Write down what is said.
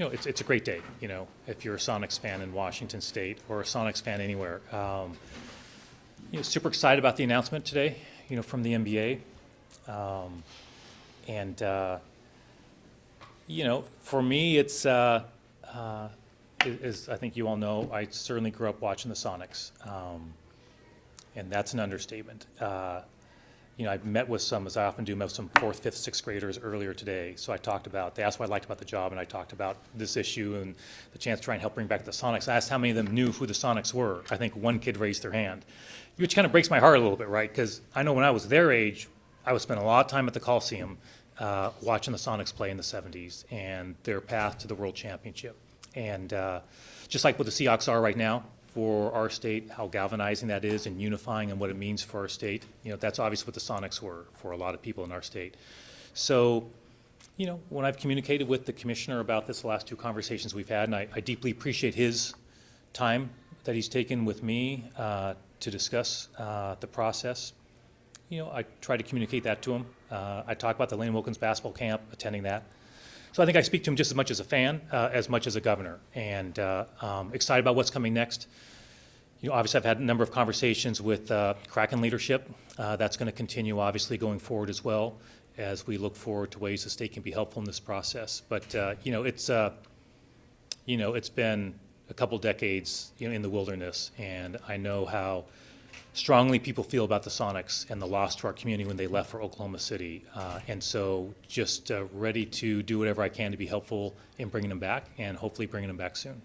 it's a great day, if you're a Sonics fan in Washington State or a Sonics fan anywhere. Super excited about the announcement today, from the NBA. And for me, it's, as I think you all know, I certainly grew up watching the Sonics. And that's an understatement. I've met with some, as I often do, met with some 4th, 5th, 6th graders earlier today. So they asked what I liked about the job, and I talked about this issue and the chance to try and help bring back the Sonics. I asked how many of them knew who the Sonics were. I think one kid raised their hand, which kind of breaks my heart a little bit, right? Because I know when I was their age, I would spend a lot of time at the Coliseum watching the Sonics play in the 70s and their path to the World Championship. And just like what the Seahawks are right now, for our state, how galvanizing that is and unifying and what it means for our state. That's obviously what the Sonics were for a lot of people in our state. So, when I've communicated with the commissioner about this, the last 2 conversations we've had, and I deeply appreciate his time that he's taken with me to discuss the process. I try to communicate that to him. I talk about the Lane Wilkins basketball camp, attending that. So I think I speak to him just as much as a fan, as much as a governor, and excited about what's coming next. Obviously I've had a number of conversations with Kraken leadership. That's going to continue, obviously, going forward as well, as we look forward to ways the state can be helpful in this process. But it's been a couple decades, in the wilderness, and I know how strongly people feel about the Sonics and the loss to our community when they left for Oklahoma City. And so just ready to do whatever I can to be helpful in bringing them back and hopefully bringing them back soon.